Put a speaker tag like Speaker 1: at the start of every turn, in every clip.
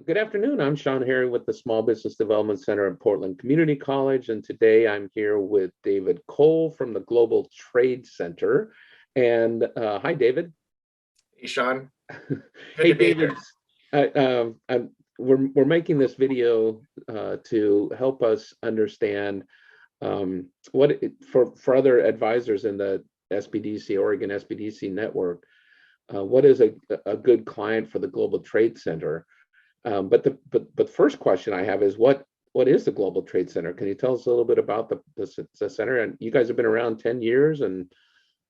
Speaker 1: Good afternoon. I'm Sean Harry with the Small Business Development Center at Portland Community College, and today I'm here with David Kohl from the Global Trade Center. And hi, David.
Speaker 2: Hey, Sean. Good
Speaker 1: Hey,
Speaker 2: to be
Speaker 1: David.
Speaker 2: here.
Speaker 1: We're making this video to help us understand for other advisors in the SBDC Oregon SBDC network. What is a good client for the Global Trade Center? But the first question I have is what is the Global Trade Center? Can you tell us a little bit about the center? And you guys have been around 10 years, and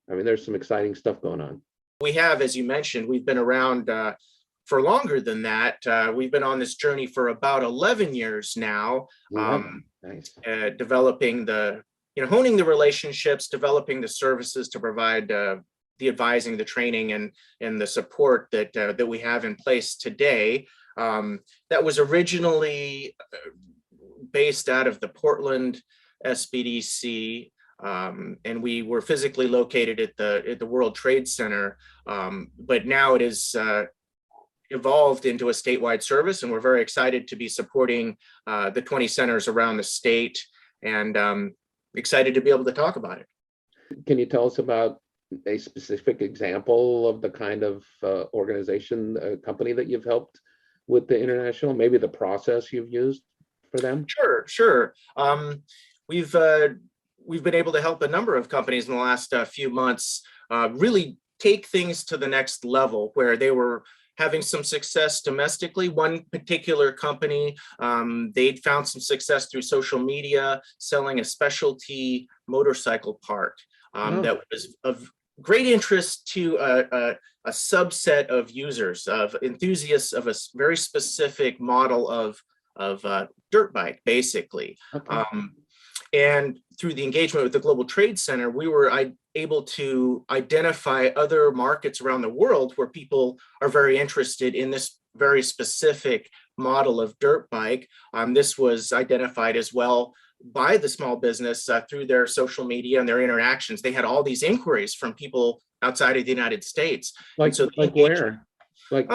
Speaker 1: I mean, there's some exciting stuff going on.
Speaker 2: We have, as you mentioned, we've been around for longer than that. We've been on this journey for about 11 years now,
Speaker 1: Nice.
Speaker 2: Developing honing the relationships, developing the services to provide the advising, the training, and the support that we have in place today. That was originally based out of the Portland SBDC, and we were physically located at the World Trade Center, but now it is evolved into a statewide service, and we're very excited to be supporting the 20 centers around the state, and excited to be able to talk about it.
Speaker 1: Can you tell us about a specific example of the kind of organization, company that you've helped with the international, maybe the process you've used for them?
Speaker 2: Sure. We've been able to help a number of companies in the last few months really take things to the next level, where they were having some success domestically. One particular company, they'd found some success through social media, selling a specialty motorcycle part that was of great interest to a subset of users, of enthusiasts of a very specific model of dirt bike, basically.
Speaker 1: Okay.
Speaker 2: And through the engagement with the Global Trade Center, we were able to identify other markets around the world where people are very interested in this very specific model of dirt bike. This was identified as well by the small business through their social media and their interactions. They had all these inquiries from people outside of the United States.
Speaker 1: Like where? Like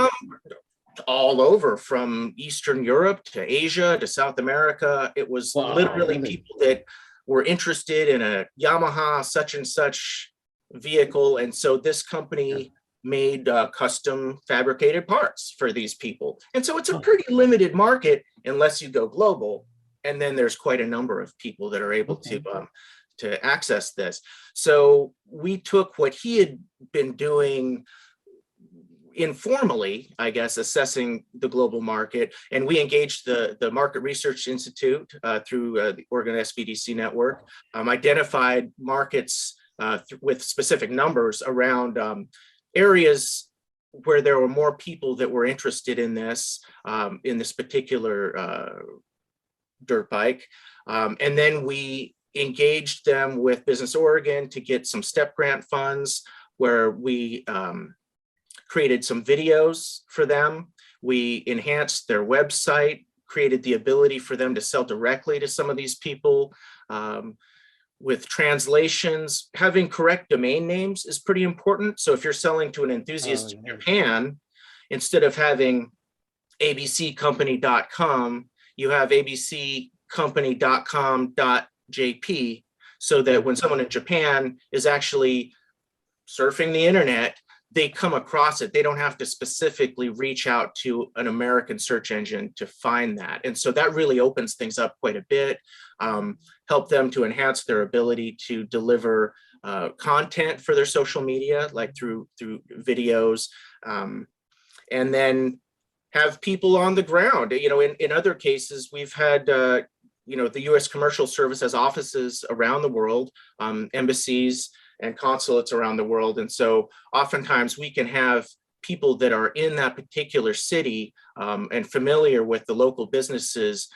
Speaker 2: all over, from Eastern Europe to Asia to South America. It was literally people that were interested in a Yamaha such and such vehicle. And so this company made custom fabricated parts for these people. And so it's a pretty limited market unless you go global. And then there's quite a number of people that are able to access this. So we took what he had been doing informally, I guess, assessing the global market, and we engaged the Market Research Institute through the Oregon SBDC network, identified markets with specific numbers around areas where there were more people that were interested in this particular dirt bike. And then we engaged them with Business Oregon to get some STEP grant funds, where we created some videos for them. We enhanced their website, created the ability for them to sell directly to some of these people with translations. Having correct domain names is pretty important. So if you're selling to an enthusiast in Japan, instead of having abccompany.com, you have abccompany.com.jp, so that when someone in Japan is actually surfing the internet, they come across it. They don't have to specifically reach out to an American search engine to find that. And so that really opens things up quite a bit, help them to enhance their ability to deliver content for their social media, like through videos, and then have people on the ground. In other cases, we've had, the U.S. Commercial Service has offices around the world, embassies and consulates around the world. And so oftentimes we can have people that are in that particular city and familiar with the local businesses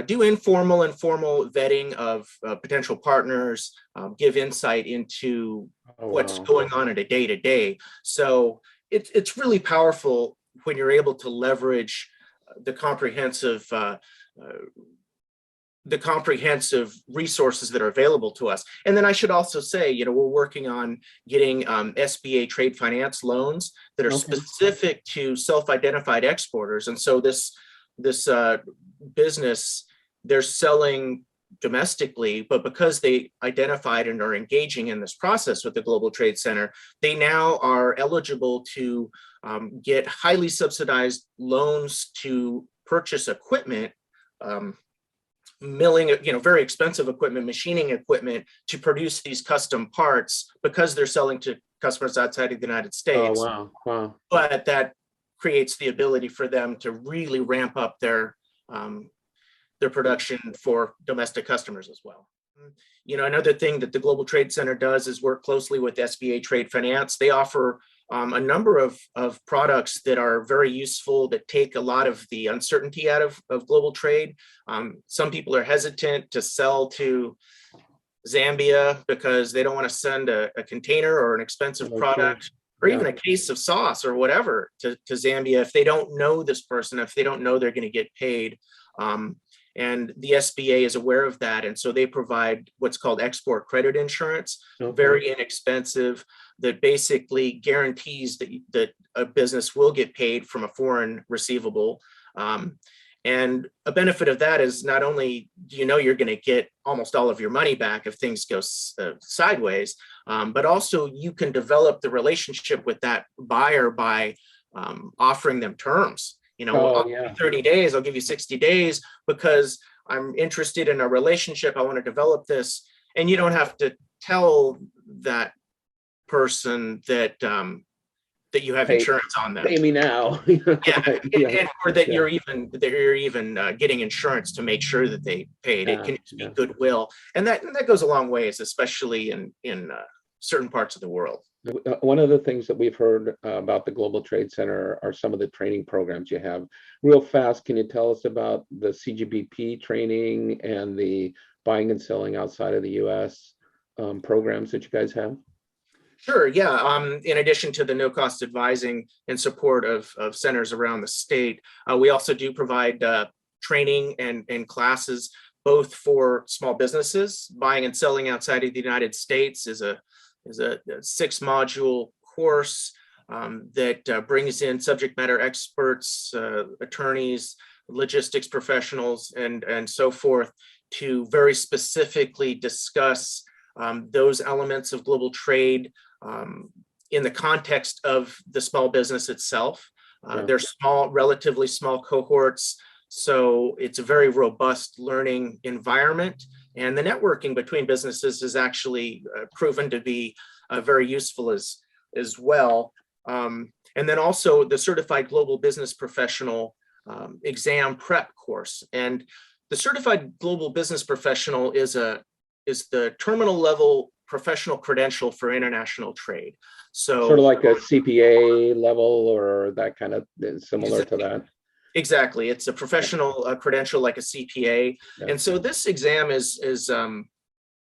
Speaker 2: do informal and formal vetting of potential partners, give insight into what's going on at a day-to-day. So it's really powerful when you're able to leverage the comprehensive the comprehensive resources that are available to us. And then I should also say, we're working on getting SBA trade finance loans that are specific to self-identified exporters. And so this business, they're selling domestically, but because they identified and are engaging in this process with the Global Trade Center, they now are eligible to get highly subsidized loans to purchase equipment, milling, very expensive equipment, machining equipment to produce these custom parts because they're selling to customers outside of the United States.
Speaker 1: Oh, wow.
Speaker 2: But that creates the ability for them to really ramp up their production for domestic customers as well. Another thing that the Global Trade Center does is work closely with SBA Trade Finance. They offer a number of products that are very useful, that take a lot of the uncertainty out of global trade. Some people are hesitant to sell to Zambia because they don't want to send a container or an expensive product, or even a case of sauce or whatever to Zambia if they don't know this person, if they don't know they're going to get paid. And the SBA is aware of that. And so they provide what's called export credit insurance, very inexpensive, that basically guarantees that a business will get paid from a foreign receivable. And a benefit of that is not only do you're going to get almost all of your money back if things go sideways, but also you can develop the relationship with that buyer by offering them terms. I'll give you 30 days, I'll give you 60 days because I'm interested in a relationship. I want to develop this. And you don't have to tell that person that you have insurance on them.
Speaker 1: Pay me now.
Speaker 2: Or that you're even getting insurance to make sure that they paid. It can just be goodwill. And that goes a long ways, especially in certain parts of the world.
Speaker 1: One of the things that we've heard about the Global Trade Center are some of the training programs you have. Real fast, can you tell us about the CGBP training and the buying and selling outside of the U.S. Programs that you guys have?
Speaker 2: Sure, yeah. In addition to the no-cost advising and support of centers around the state, we also do provide training and classes both for small businesses. Buying and selling outside of the United States is a 6-module course that brings in subject matter experts, attorneys, logistics professionals, and so forth to very specifically discuss those elements of global trade in the context of the small business itself. They're relatively small cohorts, so it's a very robust learning environment. And the networking between businesses is actually proven to be very useful as well. And then also the Certified Global Business Professional exam prep course. And the Certified Global Business Professional is the terminal level professional credential for international trade. So
Speaker 1: sort of like a CPA level or that kind of similar to that.
Speaker 2: Exactly. It's a professional credential like a CPA. And so this exam is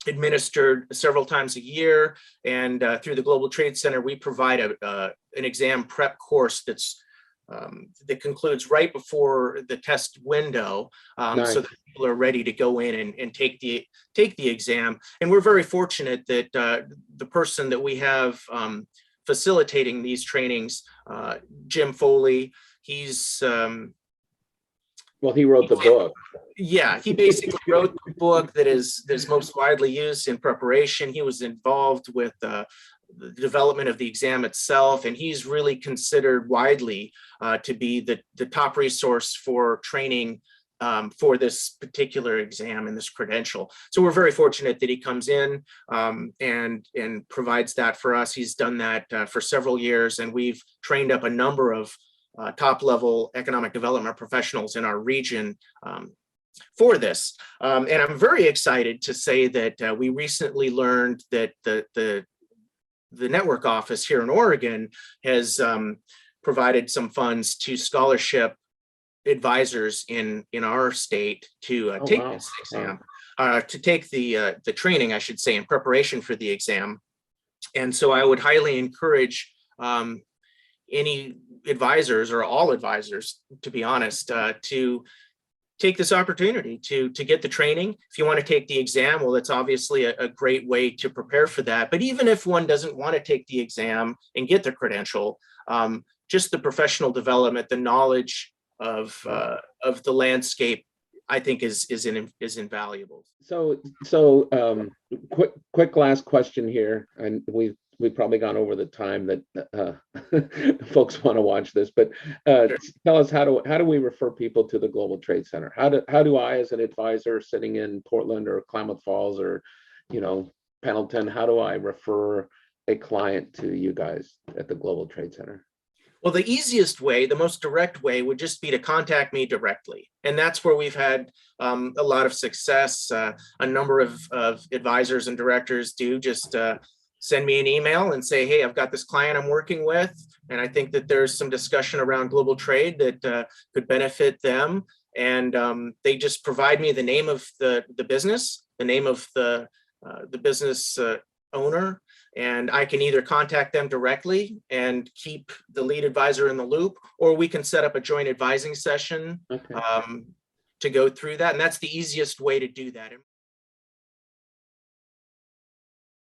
Speaker 2: administered several times a year. And through the Global Trade Center, we provide an exam prep course that concludes right before the test window, so that people are ready to go in and take the exam. And we're very fortunate that the person that we have facilitating these trainings, Jim Foley, he's
Speaker 1: he wrote the book.
Speaker 2: Yeah, he basically wrote the book that is most widely used in preparation. He was involved with the development of the exam itself, and he's really considered widely to be the top resource for training for this particular exam and this credential. So we're very fortunate that he comes in and provides that for us. He's done that for several years, and we've trained up a number of top-level economic development professionals in our region for this. And I'm very excited to say that we recently learned that the network office here in Oregon has provided some funds to scholarship advisors in our state to take this exam, to take the training, I should say, in preparation for the exam. And so I would highly encourage any advisors, or all advisors, to be honest, to take this opportunity to get the training. If you want to take the exam, well, it's obviously a great way to prepare for that. But even if one doesn't want to take the exam and get the credential, just the professional development, the knowledge of the landscape, I think is invaluable.
Speaker 1: So quick last question here, and we've probably gone over the time that folks want to watch this, but
Speaker 2: Sure.
Speaker 1: tell us, how do we refer people to the Global Trade Center? How do I, as an advisor sitting in Portland or Klamath Falls or Pendleton, how do I refer a client to you guys at the Global Trade Center?
Speaker 2: Well, the easiest way, the most direct way, would just be to contact me directly. And that's where we've had a lot of success. A number of advisors and directors do just send me an email and say, hey, I've got this client I'm working with, and I think that there's some discussion around global trade that could benefit them. And they just provide me the name of the business, the name of the business owner, and I can either contact them directly and keep the lead advisor in the loop, or we can set up a joint advising session
Speaker 1: Okay.
Speaker 2: to go through that. And that's the easiest way to do that.